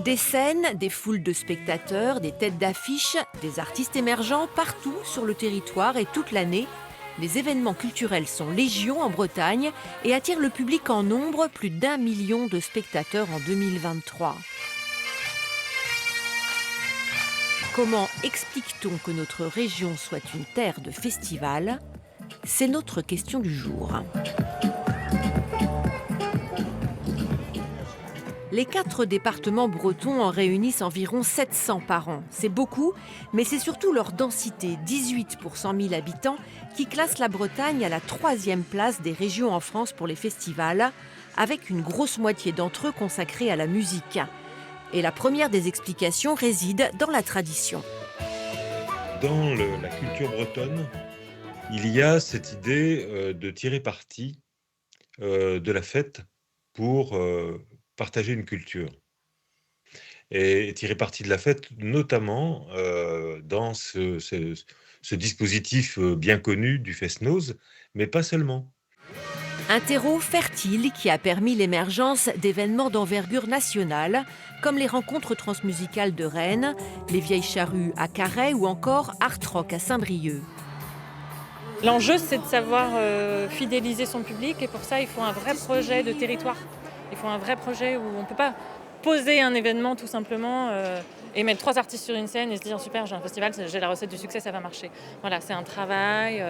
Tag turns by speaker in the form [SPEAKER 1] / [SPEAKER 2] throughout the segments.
[SPEAKER 1] Des scènes, des foules de spectateurs, des têtes d'affiche, des artistes émergents partout sur le territoire et toute l'année. Les événements culturels sont légion en Bretagne et attirent le public en nombre, plus d'1 million de spectateurs en 2023. Comment explique-t-on que notre région soit une terre de festivals? C'est notre question du jour. Les 4 départements bretons en réunissent environ 700 par an. C'est beaucoup, mais c'est surtout leur densité, 18 pour 100 000 habitants, qui classe la Bretagne à la 3e place des régions en France pour les festivals, avec une grosse moitié d'entre eux consacrés à la musique. Et la première des explications réside dans la tradition.
[SPEAKER 2] Dans la culture bretonne, il y a cette idée de tirer parti de la fête pour partager une culture. Et tirer parti de la fête, notamment dans ce dispositif bien connu du Fest-Noz, mais pas seulement.
[SPEAKER 1] Un terreau fertile qui a permis l'émergence d'événements d'envergure nationale, comme les rencontres transmusicales de Rennes, les Vieilles Charrues à Carhaix ou encore Art Rock à Saint-Brieuc.
[SPEAKER 3] L'enjeu, c'est de savoir fidéliser son public et pour ça, il faut un vrai projet de territoire. Il faut un vrai projet où on ne peut pas poser un événement tout simplement et mettre 3 artistes sur une scène et se dire super, j'ai un festival, j'ai la recette du succès, ça va marcher. Voilà, c'est un travail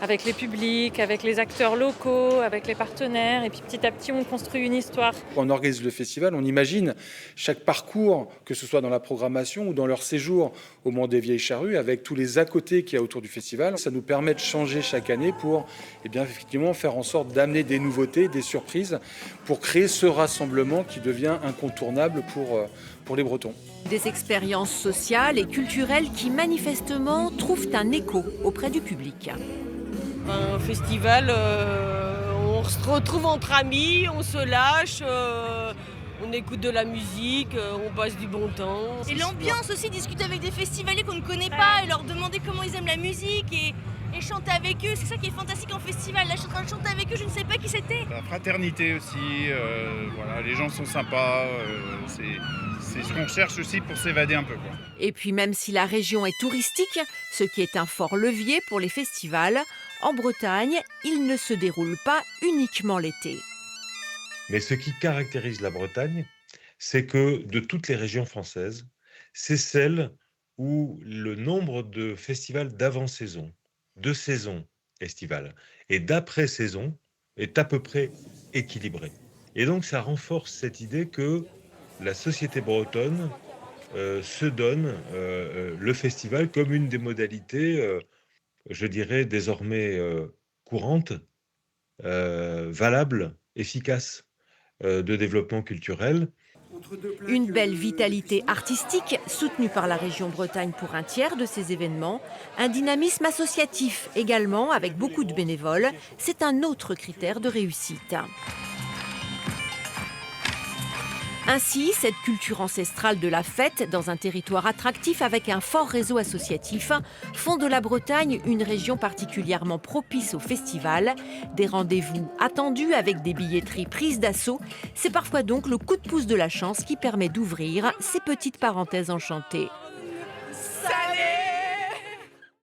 [SPEAKER 3] avec les publics, avec les acteurs locaux, avec les partenaires et puis petit à petit on construit une histoire.
[SPEAKER 4] Quand on organise le festival, on imagine chaque parcours, que ce soit dans la programmation ou dans leur séjour au Mont des Vieilles Charrues, avec tous les à côté qu'il y a autour du festival. Ça nous permet de changer chaque année pour effectivement faire en sorte d'amener des nouveautés, des surprises, pour créer ce rassemblement qui devient incontournable pour les Bretons.
[SPEAKER 1] Des expériences sociales et culturelles qui manifestement trouvent un écho auprès du public.
[SPEAKER 5] Un festival, on se retrouve entre amis, on se lâche, on écoute de la musique, on passe du bon temps.
[SPEAKER 6] Et l'ambiance aussi, discuter avec des festivaliers qu'on ne connaît pas et leur demander comment ils aiment la musique et chanter avec eux, c'est ça qui est fantastique en festival. Là, je suis en train de chanter avec eux, je ne sais pas qui c'était.
[SPEAKER 7] La fraternité aussi, voilà, les gens sont sympas, c'est ce qu'on cherche aussi pour s'évader un peu, quoi.
[SPEAKER 1] Et puis même si la région est touristique, ce qui est un fort levier pour les festivals, en Bretagne, il ne se déroule pas uniquement l'été.
[SPEAKER 2] Mais ce qui caractérise la Bretagne, c'est que de toutes les régions françaises, c'est celle où le nombre de festivals d'avant-saison, de saison estivale et d'après-saison est à peu près équilibré. Et donc ça renforce cette idée que la société bretonne se donne le festival comme une des modalités, je dirais, désormais courantes, valables, efficaces de développement culturel.
[SPEAKER 1] Une belle vitalité artistique soutenue par la région Bretagne pour un tiers de ces événements. Un dynamisme associatif également avec beaucoup de bénévoles. C'est un autre critère de réussite. Ainsi, cette culture ancestrale de la fête dans un territoire attractif avec un fort réseau associatif font de la Bretagne une région particulièrement propice aux festivals. Des rendez-vous attendus avec des billetteries prises d'assaut. C'est parfois donc le coup de pouce de la chance qui permet d'ouvrir ces petites parenthèses enchantées.